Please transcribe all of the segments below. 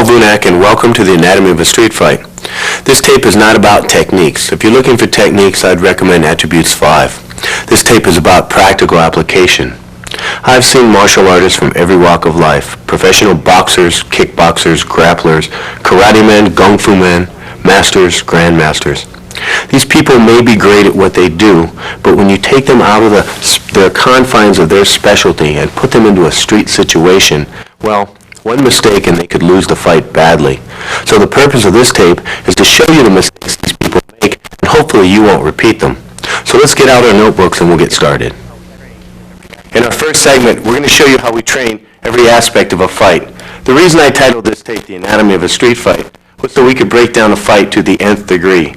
Paul Vunak, and welcome to the Anatomy of a Street Fight. This tape is not about techniques. If you're looking for techniques, I'd recommend Attributes 5. This tape is about practical application. I've seen martial artists from every walk of life: professional boxers, kickboxers, grapplers, karate men, kung fu men, masters, grandmasters. These people may be great at what they do, but when you take them out of the confines of their specialty and put them into a street situation, well, one mistake and they could lose the fight badly. So the purpose of this tape is to show you the mistakes these people make, and hopefully you won't repeat them. So let's get out our notebooks and we'll get started. In our first segment, we're going to show you how we train every aspect of a fight. The reason I titled this tape The Anatomy of a Street Fight was so we could break down a fight to the nth degree.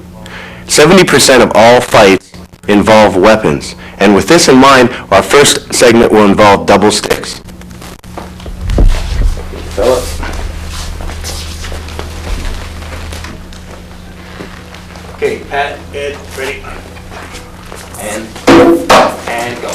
70% of all fights involve weapons, and with this in mind, our first segment will involve double sticks. Okay, pat, Ed, ready, and go.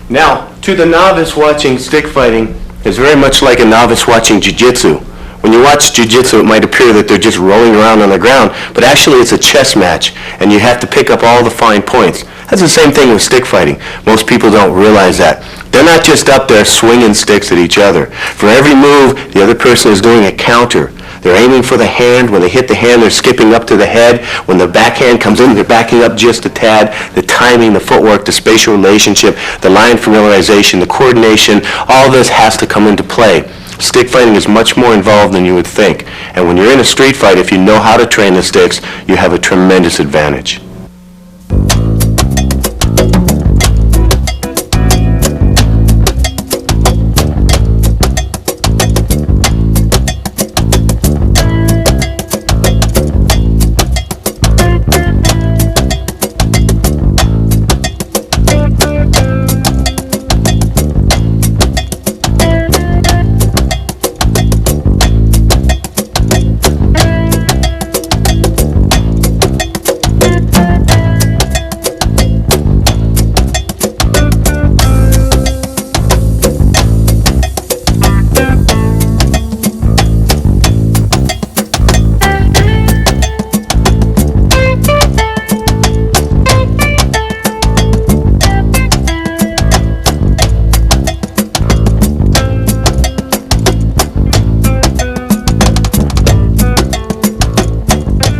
Now, to the novice watching stick fighting, it's very much like a novice watching jiu-jitsu. When you watch jiu-jitsu, it might appear that they're just rolling around on the ground, but actually it's a chess match, and you have to pick up all the fine points. That's the same thing with stick fighting. Most people don't realize that. They're not just up there swinging sticks at each other. For every move, the other person is doing a counter. They're aiming for the hand. When they hit the hand, they're skipping up to the head. When the backhand comes in, they're backing up just a tad. The timing, the footwork, the spatial relationship, the line familiarization, the coordination, all this has to come into play. Stick fighting is much more involved than you would think. And when you're in a street fight, if you know how to train the sticks, you have a tremendous advantage.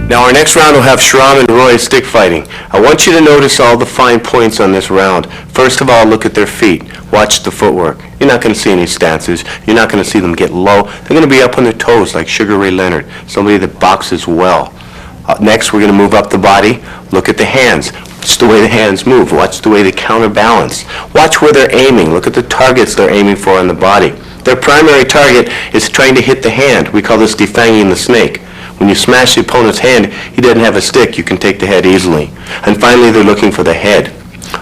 Now our next round will have Shram and Roy stick fighting. I want you to notice all the fine points on this round. First of all, look at their feet. Watch the footwork. You're not going to see any stances. You're not going to see them get low. They're going to be up on their toes like Sugar Ray Leonard, somebody that boxes well. Next, we're going to move up the body. Look at the hands. Watch the way the hands move. Watch the way they counterbalance. Watch where they're aiming. Look at the targets they're aiming for on the body. Their primary target is trying to hit the hand. We call this defanging the snake. When you smash the opponent's hand, he doesn't have a stick. You can take the head easily. And finally, they're looking for the head.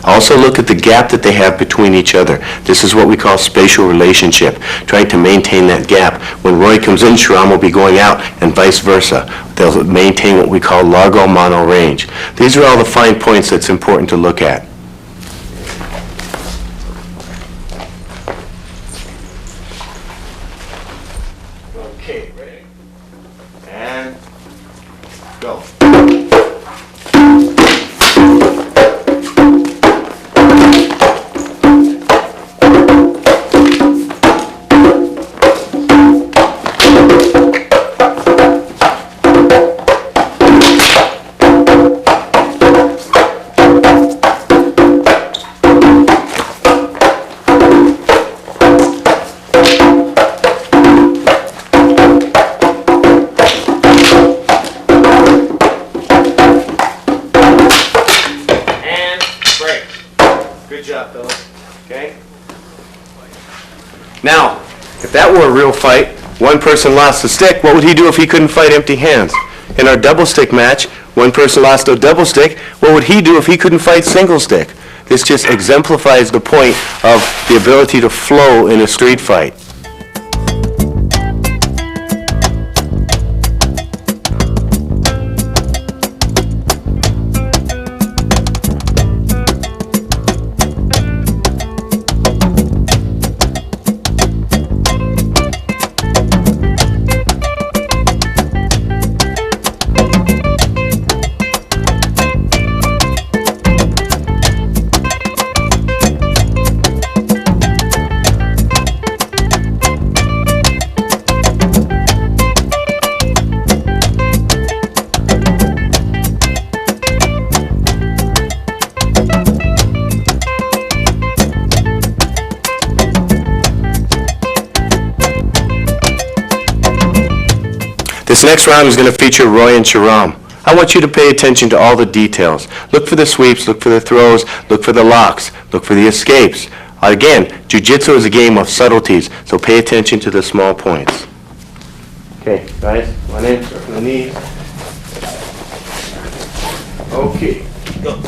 Also look at the gap that they have between each other. This is what we call spatial relationship, trying to maintain that gap. When Roy comes in, Shram will be going out, and vice versa. They'll maintain what we call largo mono range. These are all the fine points that's important to look at. Okay, ready? And go. Good job, fellas. Okay? Now, if that were a real fight, one person lost a stick, what would he do if he couldn't fight empty hands? In our double stick match, one person lost a double stick, what would he do if he couldn't fight single stick? This just exemplifies the point of the ability to flow in a street fight. This next round is going to feature Roy and Sharam. I want you to pay attention to all the details. Look for the sweeps, look for the throws, look for the locks, look for the escapes. Again, jiu-jitsu is a game of subtleties, so pay attention to the small points. Okay, guys, one in, start from the knees. Okay, go.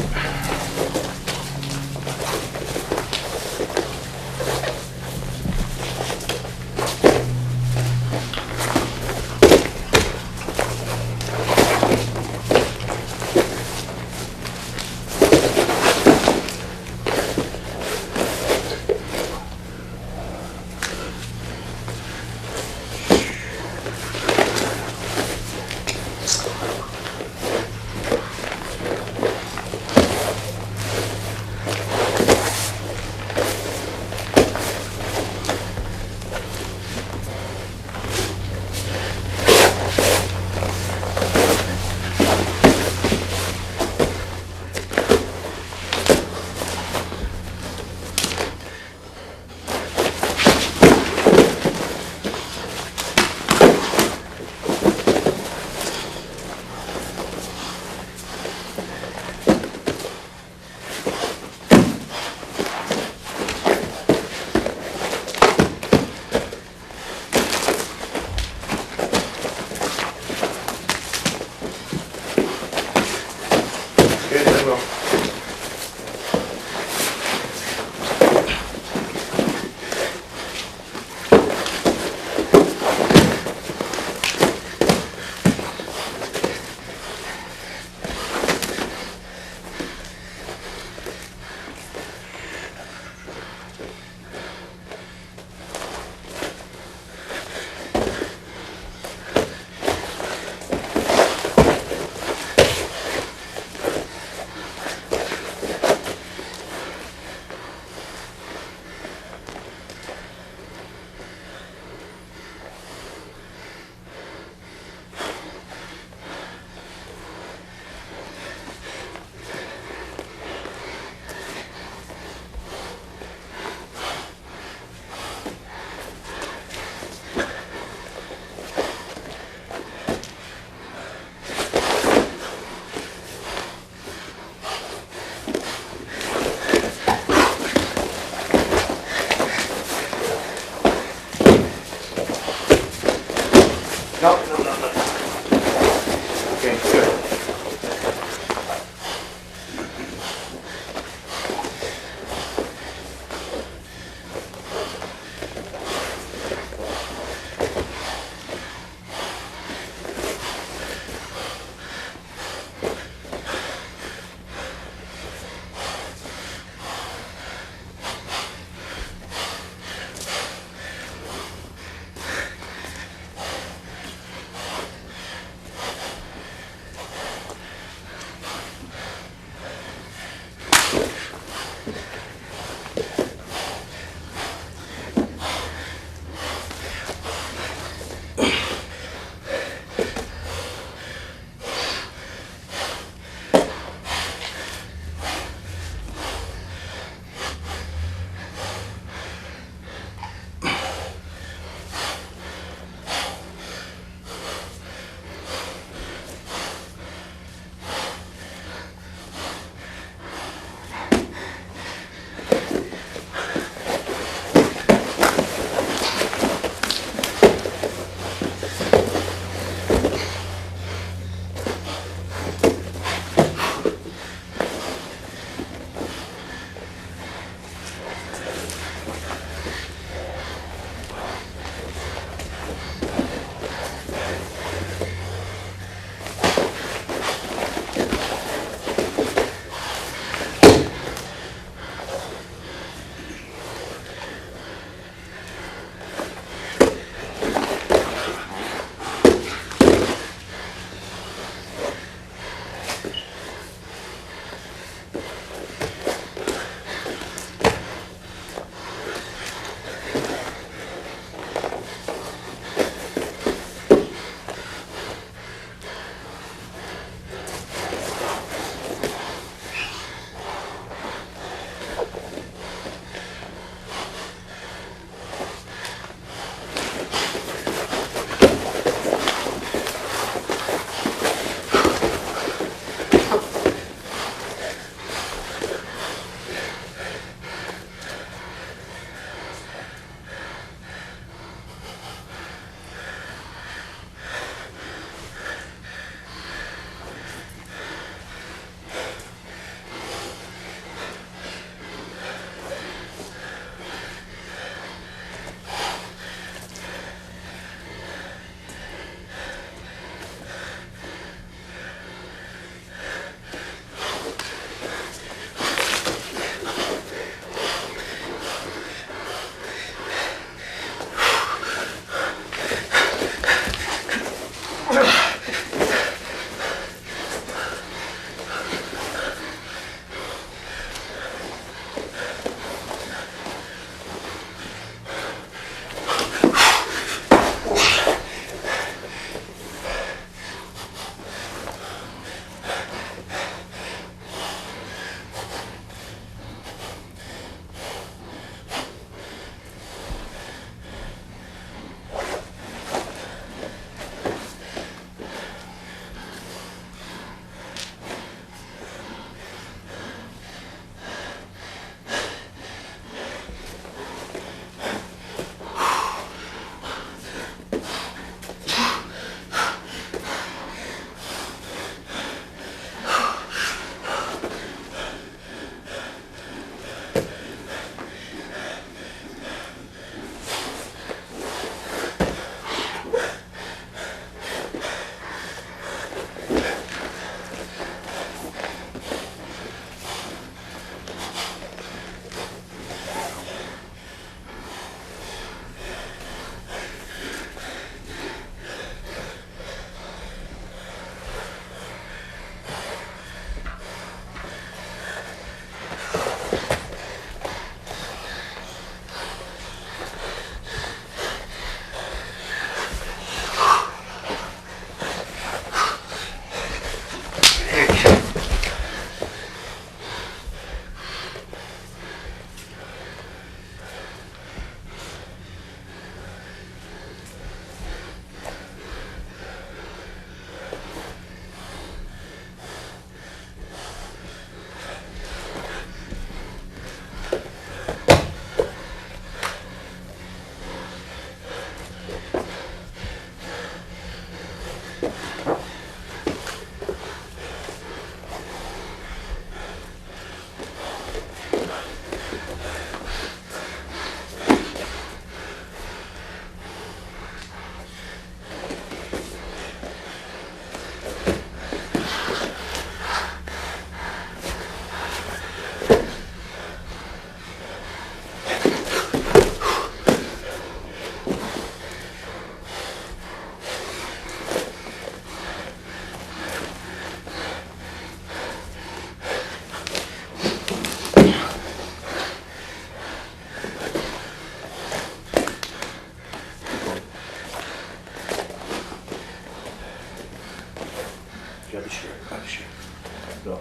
go.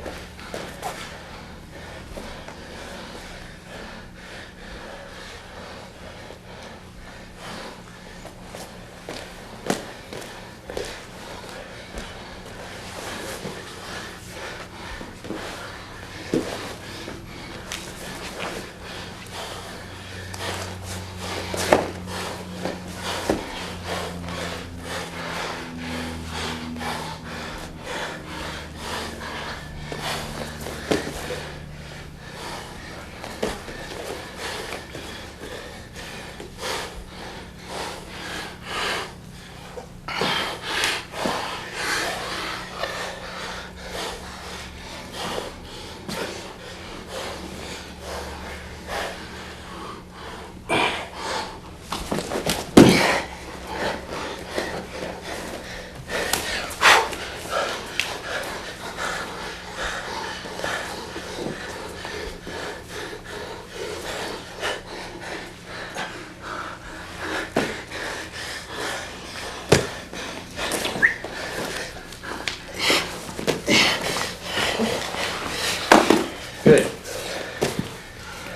Good.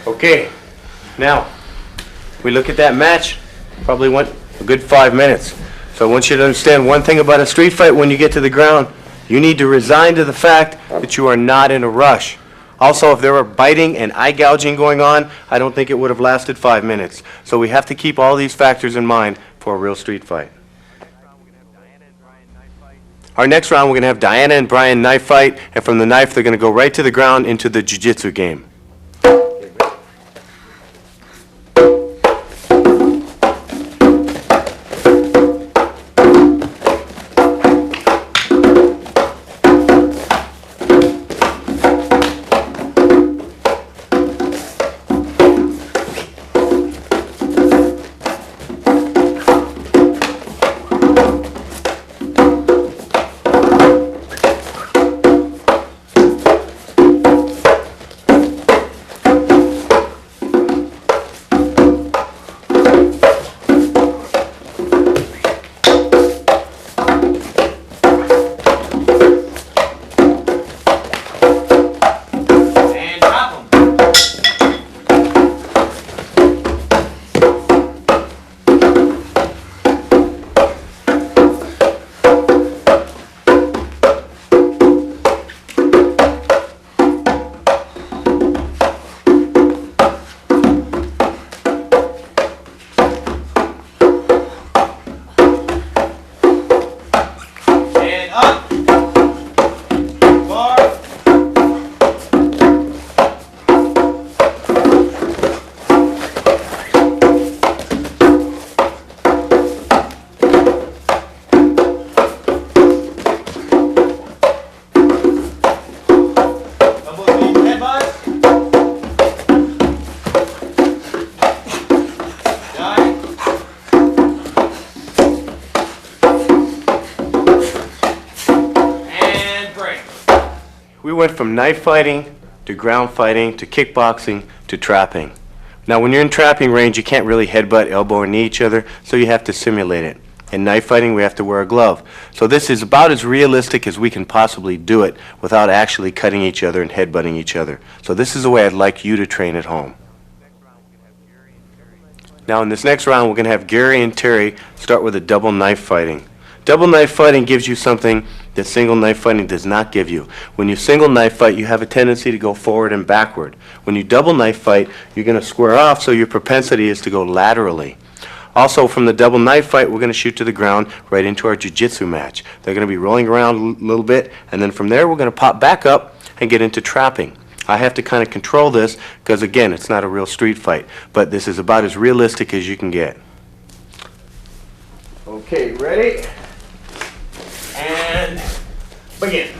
Okay, now we look at that match, probably went a good 5 minutes. So I want you to understand one thing about a street fight. When you get to the ground, you need to resign to the fact that you are not in a rush. Also, if there were biting and eye gouging going on, I don't think it would have lasted 5 minutes. So we have to keep all these factors in mind for a real street fight. Our next round, we're going to have Diana and Brian knife fight, and from the knife, they're going to go right to the ground into the jiu-jitsu game. We went from knife fighting to ground fighting to kickboxing to trapping. Now when you're in trapping range, you can't really headbutt, elbow, or knee each other, so you have to simulate it. In knife fighting, we have to wear a glove. So this is about as realistic as we can possibly do it without actually cutting each other and headbutting each other. So this is the way I'd like you to train at home. Now in this next round, we're going to have Gary and Terry start with a double knife fighting. Double knife fighting gives you something that single knife fighting does not give you. When you single knife fight, you have a tendency to go forward and backward. When you double knife fight, you're going to square off, so your propensity is to go laterally. Also, from the double knife fight, we're going to shoot to the ground right into our jiu-jitsu match. They're going to be rolling around a little bit, and then from there, we're going to pop back up and get into trapping. I have to kind of control this because, again, it's not a real street fight, but this is about as realistic as you can get. Okay, ready? And begin.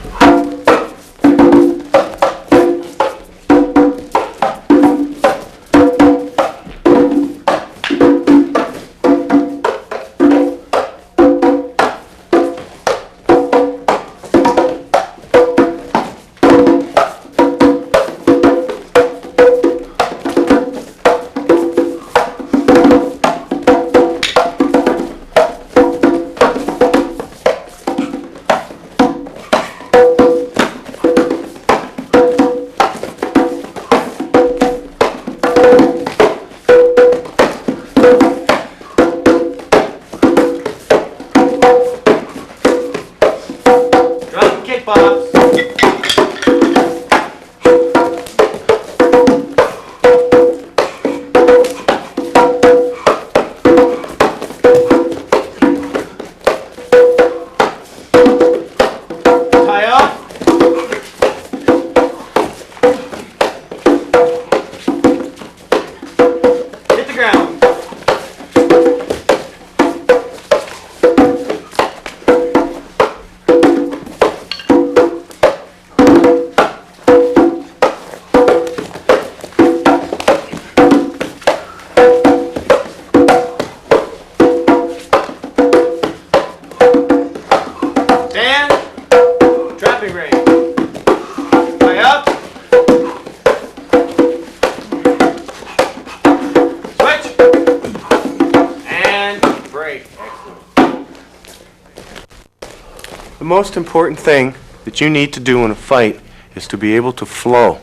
most important thing that you need to do in a fight is to be able to flow.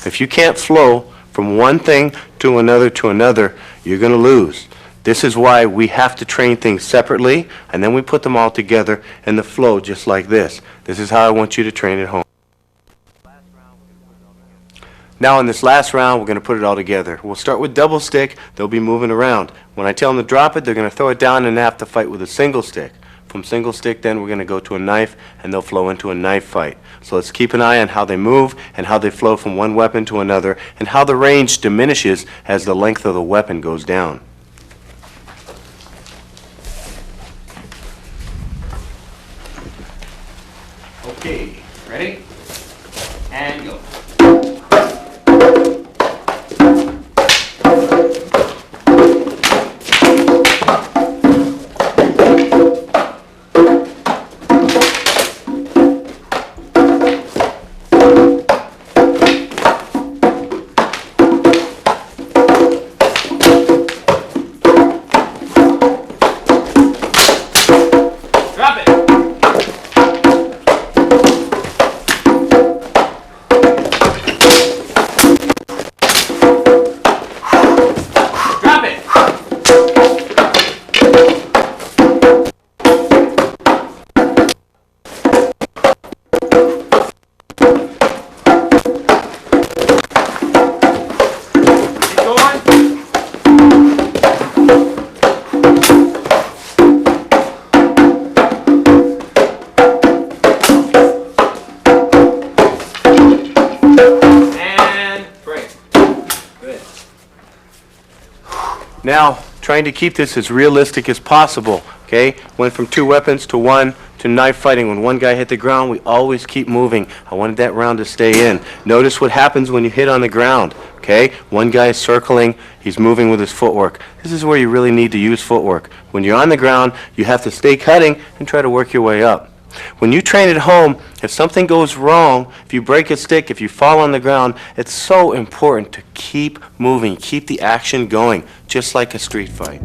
If you can't flow from one thing to another, you're going to lose. This is why we have to train things separately, and then we put them all together in the flow just like this. This is how I want you to train at home. Now in this last round, we're going to put it all together. We'll start with double stick. They'll be moving around. When I tell them to drop it, they're going to throw it down and have to fight with a single stick. From single stick, then we're going to go to a knife, and they'll flow into a knife fight. So let's keep an eye on how they move and how they flow from one weapon to another, and how the range diminishes as the length of the weapon goes down. Okay, ready? And go. Drop it. Now, trying to keep this as realistic as possible, okay? Went from two weapons to one to knife fighting. When one guy hit the ground, we always keep moving. I wanted that round to stay in. Notice what happens when you hit on the ground, okay? One guy is circling, he's moving with his footwork. This is where you really need to use footwork. When you're on the ground, you have to stay cutting and try to work your way up. When you train at home, if something goes wrong, if you break a stick, if you fall on the ground, it's so important to keep moving, keep the action going, just like a street fight.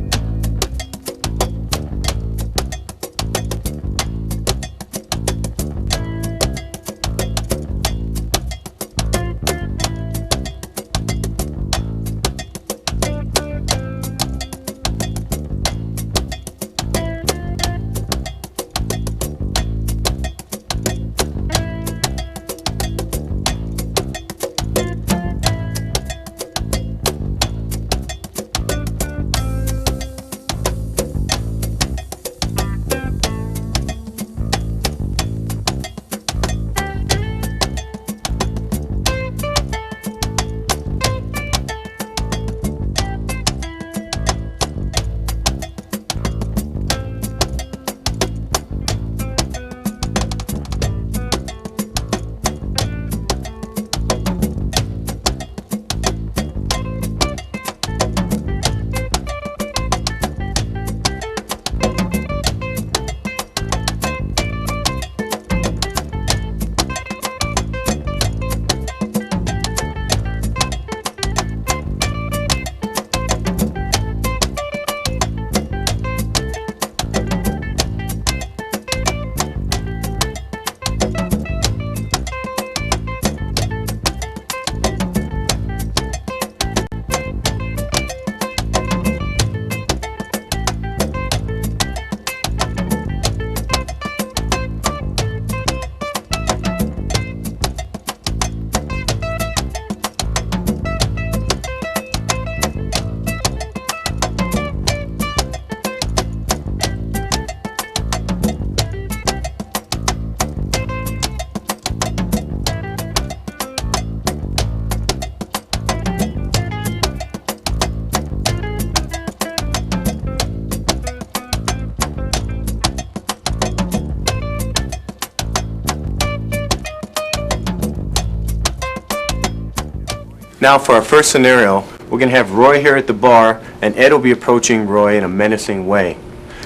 Now for our first scenario, we're going to have Roy here at the bar, and Ed will be approaching Roy in a menacing way.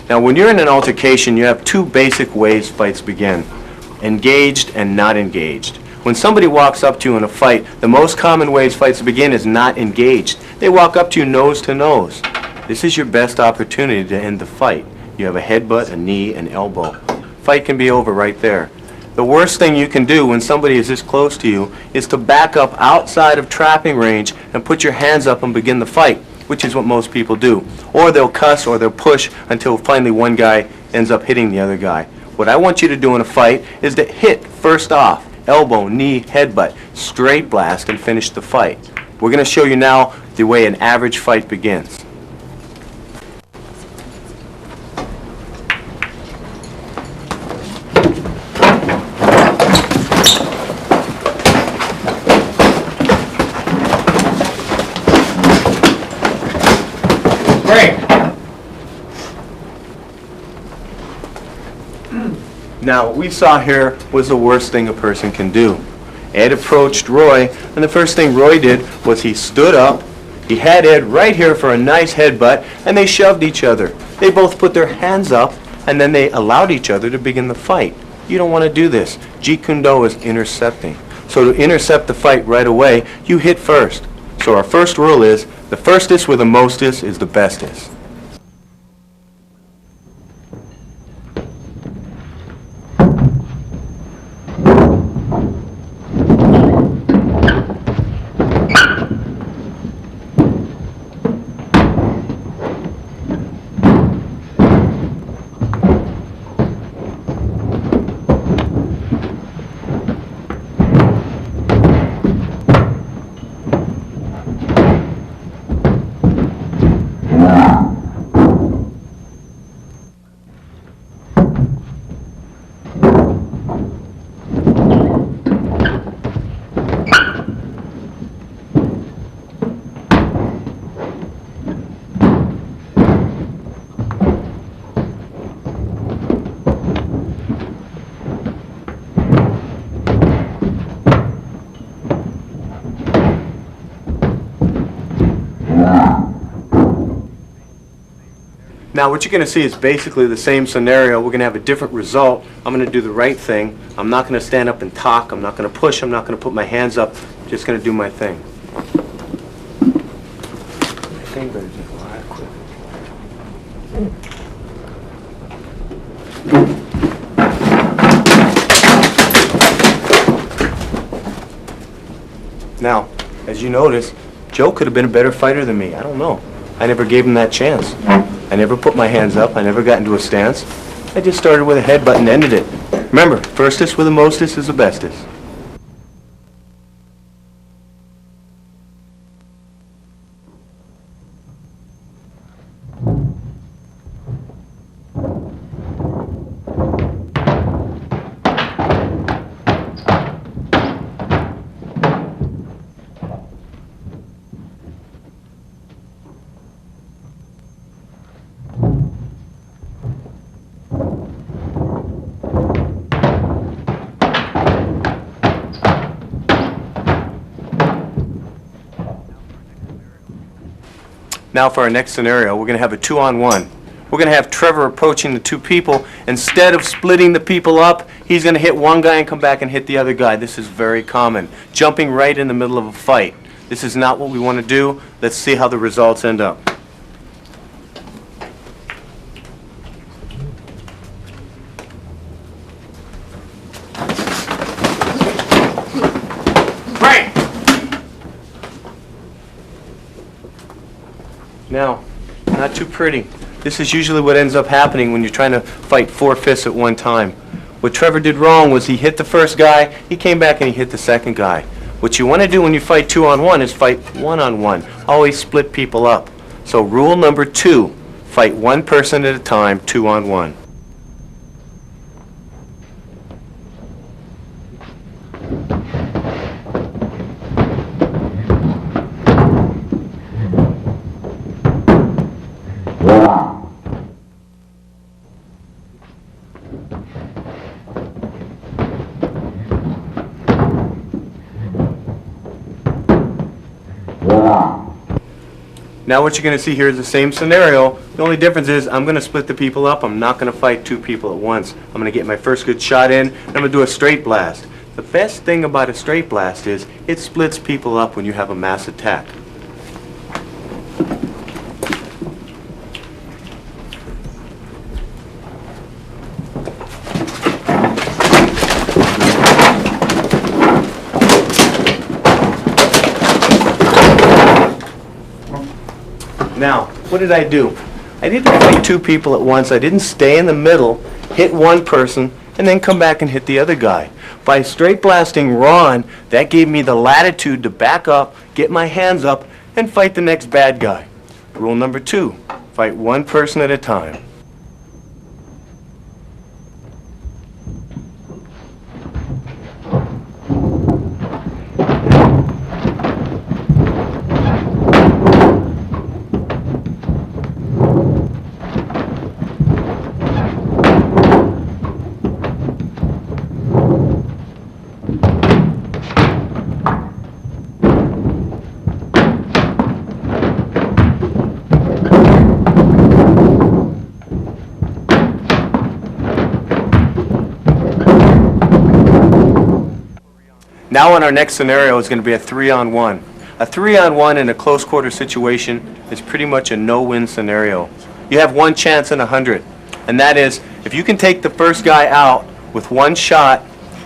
Now when you're in an altercation, you have two basic ways fights begin: engaged and not engaged. When somebody walks up to you in a fight, the most common ways fights begin is not engaged. They walk up to you nose to nose. This is your best opportunity to end the fight. You have a headbutt, a knee, an elbow. fight can be over right there. The worst thing you can do when somebody is this close to you is to back up outside of trapping range and put your hands up and begin the fight, which is what most people do. Or they'll cuss or they'll push until finally one guy ends up hitting the other guy. What I want you to do in a fight is to hit first off, elbow, knee, headbutt, straight blast, and finish the fight. We're going to show you now the way an average fight begins. Break. Now, what we saw here was the worst thing a person can do. Ed approached Roy, and the first thing Roy did was he stood up, he had Ed right here for a nice headbutt, and they shoved each other. They both put their hands up, and then they allowed each other to begin the fight. You don't want to do this. Jeet Kune is intercepting. So to intercept the fight right away, you hit first. So our first rule is, the firstest with the mostest is the bestest. Now what you're going to see is basically the same scenario. We're going to have a different result. I'm going to do the right thing. I'm not going to stand up and talk. I'm not going to push. I'm not going to put my hands up. I'm just going to do my thing. Now, as you notice, Joe could have been a better fighter than me. I don't know. I never gave him that chance. I never put my hands up. I never got into a stance. I just started with a headbutt and ended it. Remember, firstest with the mostest is the bestest. Now for our next scenario, we're going to have a 2-on-1. We're going to have Trevor approaching the two people. Instead of splitting the people up, he's going to hit one guy and come back and hit the other guy. This is very common. Jumping right in the middle of a fight. This is not what we want to do. Let's see how the results end up. Now, not too pretty. This is usually what ends up happening when you're trying to fight 4 fists at one time. What Trevor did wrong was he hit the first guy, he came back and he hit the second guy. What you want to do when you fight 2-on-1 is fight 1-on-1. Always split people up. So rule number 2, fight one person at a time, 2-on-1. Now what you're going to see here is the same scenario. The only difference is I'm going to split the people up. I'm not going to fight 2 people at once. I'm going to get my first good shot in, and I'm going to do a straight blast. The best thing about a straight blast is it splits people up when you have a mass attack. Now, what did I do? I didn't fight two people at once. I didn't stay in the middle, hit one person, and then come back and hit the other guy. By straight blasting Ron, that gave me the latitude to back up, get my hands up, and fight the next bad guy. Rule number 2, fight one person at a time. Now in our next scenario is going to be a 3-on-1. A 3-on-1 in a close quarter situation is pretty much a no-win scenario. You have one chance in 100, and that is if you can take the first guy out with one shot,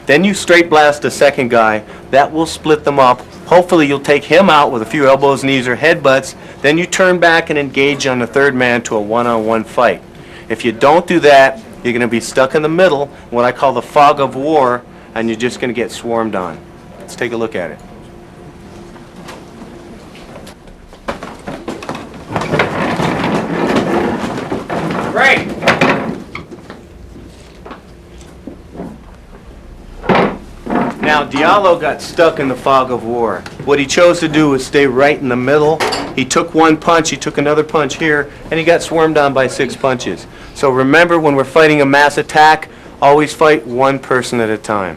then you straight blast the second guy. That will split them up. Hopefully you'll take him out with a few elbows, knees, or headbutts. Then you turn back and engage on the third man to a one-on-one fight. If you don't do that, you're going to be stuck in the middle, what I call the fog of war, and you're just going to get swarmed on. Let's take a look at it. Great. Now, Diallo got stuck in the fog of war. What he chose to do was stay right in the middle. He took one punch, he took another punch here, and he got swarmed on by 6 punches. So remember, when we're fighting a mass attack, always fight one person at a time.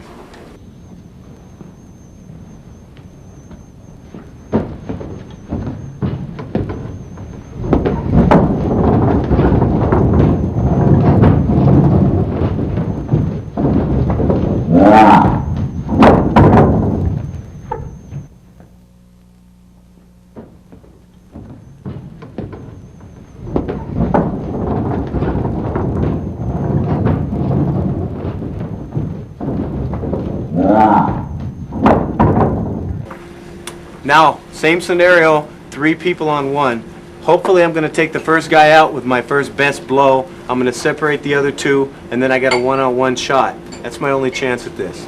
Now, same scenario, 3 people on one. Hopefully I'm going to take the first guy out with my first best blow. I'm going to separate the other 2, and then I got a one-on-one shot. That's my only chance at this.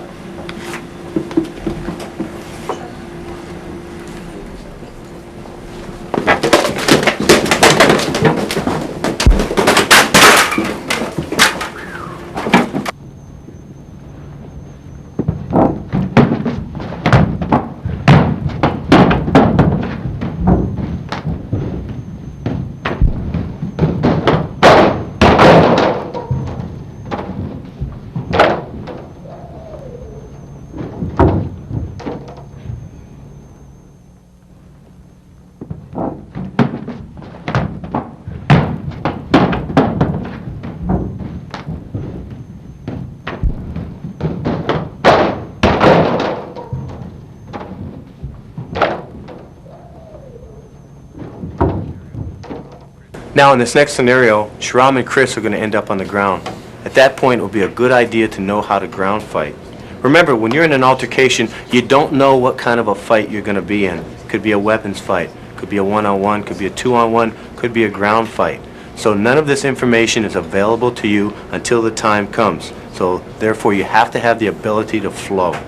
Now in this next scenario, Shram and Chris are going to end up on the ground. At that point, it will be a good idea to know how to ground fight. Remember, when you're in an altercation, you don't know what kind of a fight you're going to be in. Could be a weapons fight, could be a one-on-one, could be a 2-on-1, could be a ground fight. So none of this information is available to you until the time comes. So therefore, you have to have the ability to flow.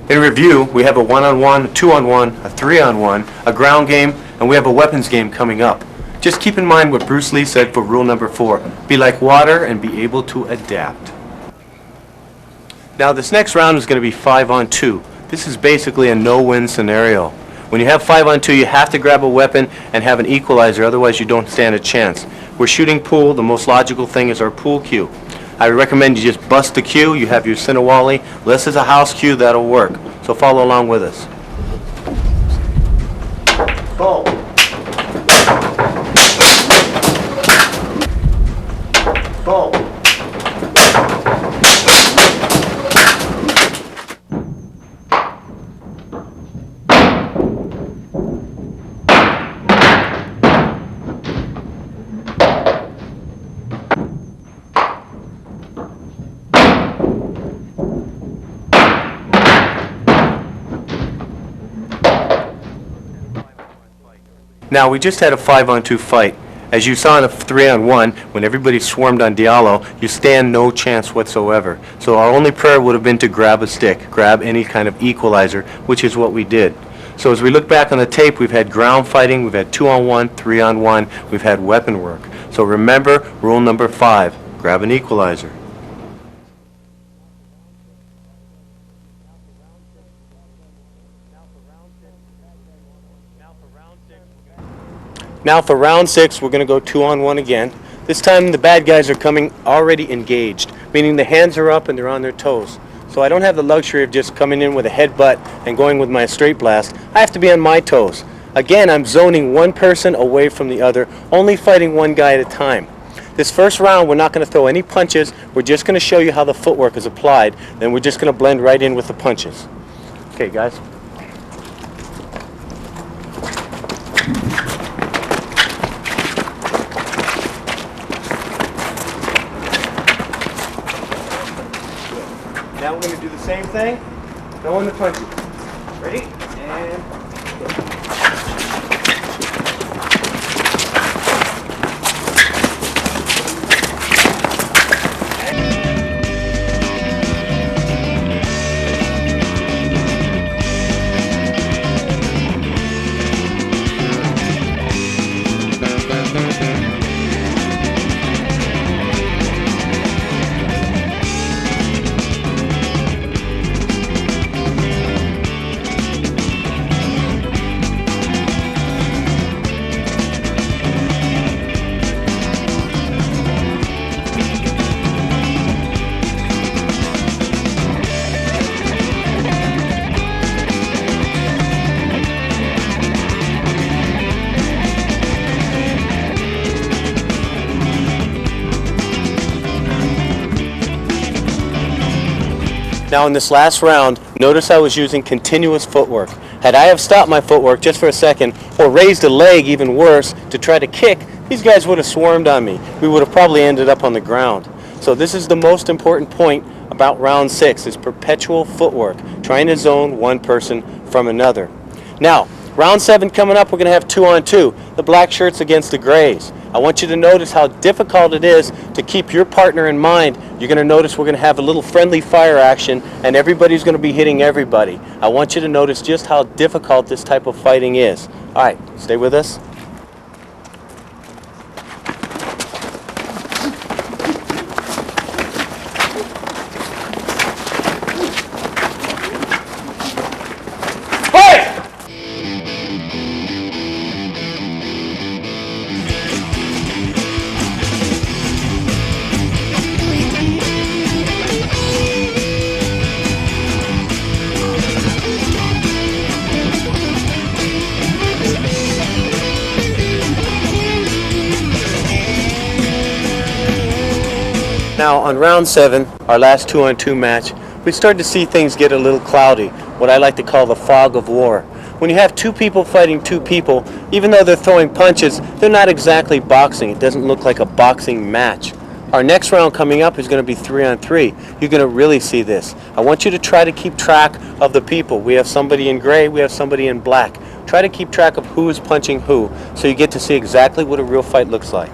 In review, we have a one-on-one, a two-on-one, a three-on-one, a ground game, and we have a weapons game coming up. Just keep in mind what Bruce Lee said for rule number 4. Be like water and be able to adapt. Now this next round is going to be 5-on-2. This is basically a no-win scenario. When you have 5-on-2, you have to grab a weapon and have an equalizer, otherwise you don't stand a chance. We're shooting pool. The most logical thing is our pool cue. I recommend you just bust the cue. You have your Sinawali. This is a house cue. That'll work. So follow along with us. Go. Go. Now, we just had a 5-on-2 fight. As you saw in a 3-on-1, when everybody swarmed on Diallo, you stand no chance whatsoever. So our only prayer would have been to grab a stick, grab any kind of equalizer, which is what we did. So as we look back on the tape, we've had ground fighting, we've had 2-on-1, 3-on-1, we've had weapon work. So remember, rule number 5, grab an equalizer. Now for round 6, we're going to go 2-on-1 again. This time the bad guys are coming already engaged, meaning the hands are up and they're on their toes. So I don't have the luxury of just coming in with a headbutt and going with my straight blast. I have to be on my toes. Again, I'm zoning one person away from the other, only fighting one guy at a time. This first round, we're not going to throw any punches. We're just going to show you how the footwork is applied. Then we're just going to blend right in with the punches. Okay, guys. Now we're going to do the same thing, throwing the punches. Ready? And now in this last round, notice I was using continuous footwork. Had I have stopped my footwork just for a second, or raised a leg even worse, to try to kick, these guys would have swarmed on me. We would have probably ended up on the ground. So this is the most important point about round 6, is perpetual footwork, trying to zone one person from another. Now, round 7 coming up, we're going to have 2-on-2, the black shirts against the grays. I want you to notice how difficult it is to keep your partner in mind. You're going to notice we're going to have a little friendly fire action, and everybody's going to be hitting everybody. I want you to notice just how difficult this type of fighting is. All right, stay with us. Now on round 7, our last 2-on-2 match, we started to see things get a little cloudy, what I like to call the fog of war. When you have two people fighting two people, even though they're throwing punches, they're not exactly boxing. It doesn't look like a boxing match. Our next round coming up is going to be 3-on-3. You're going to really see this. I want you to try to keep track of the people. We have somebody in gray, we have somebody in black. Try to keep track of who is punching who, so you get to see exactly what a real fight looks like.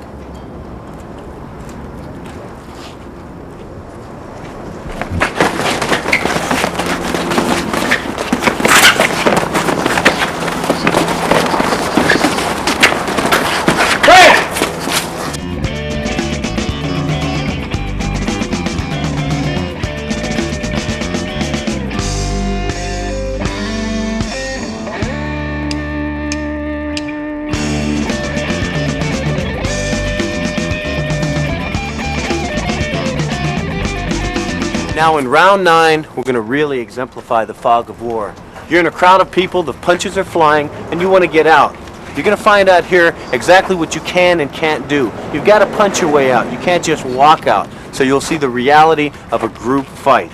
Now in round 9, we're going to really exemplify the fog of war. You're in a crowd of people, the punches are flying, and you want to get out. You're going to find out here exactly what you can and can't do. You've got to punch your way out. You can't just walk out. So you'll see the reality of a group fight.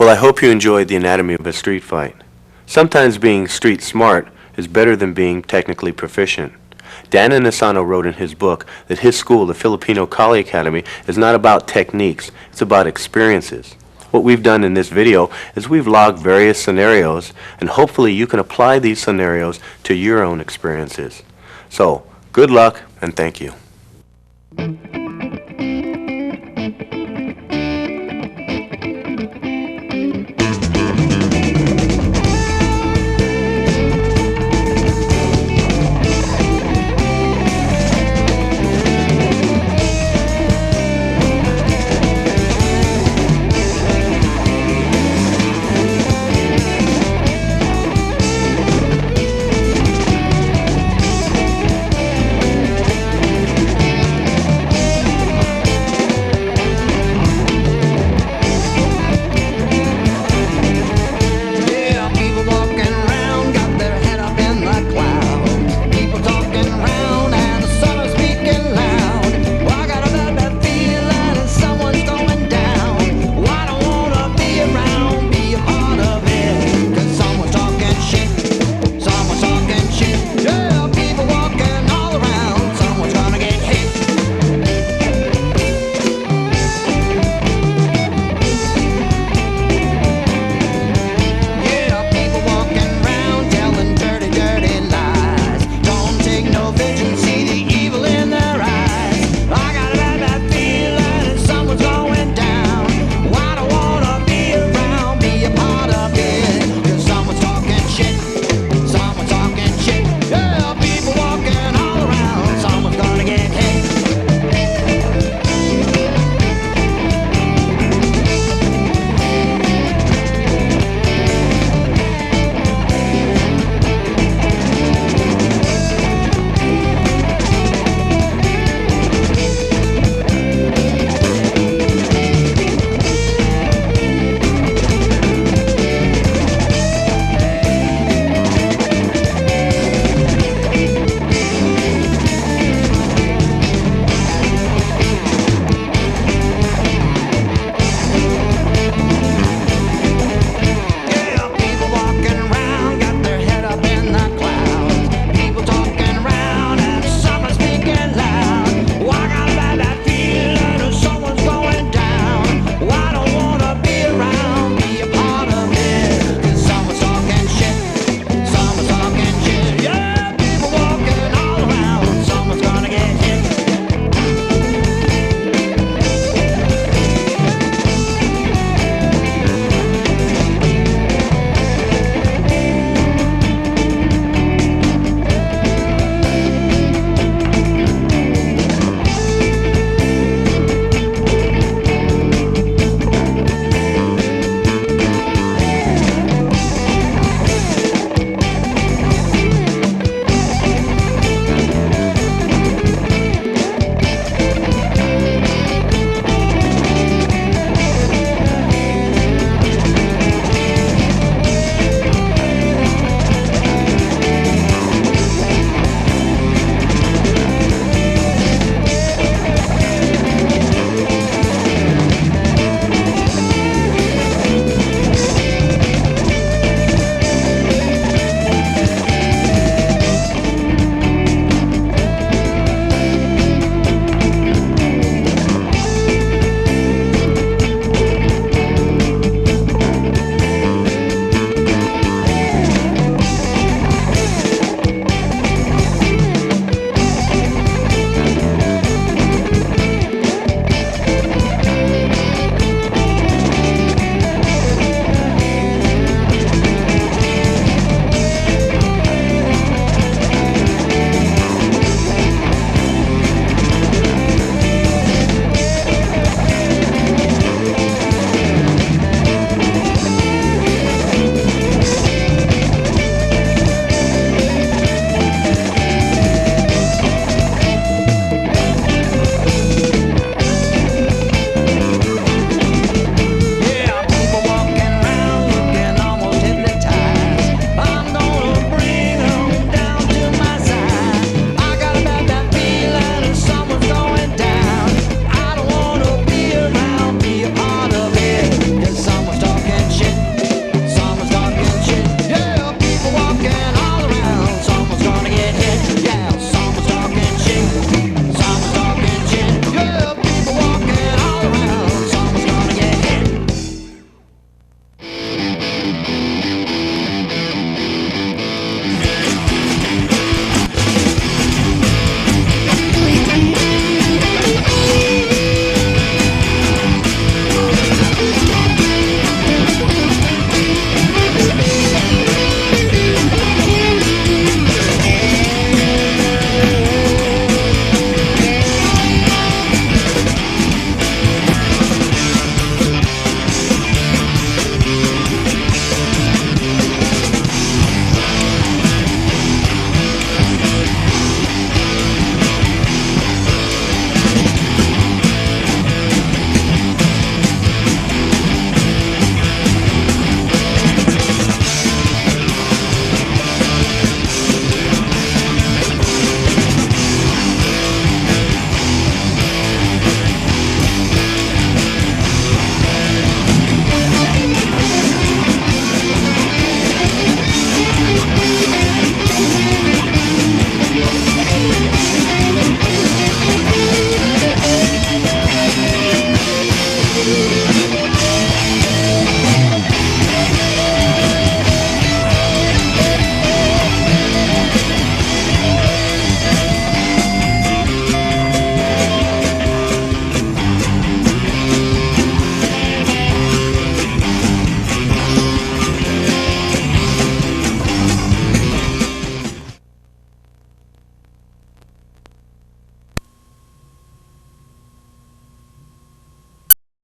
Well, I hope you enjoyed the anatomy of a street fight. Sometimes being street smart is better than being technically proficient. Dan Inosanto wrote in his book that his school, the Filipino Kali Academy, is not about techniques, it's about experiences. What we've done in this video is we've logged various scenarios, and hopefully you can apply these scenarios to your own experiences. So, good luck and thank you.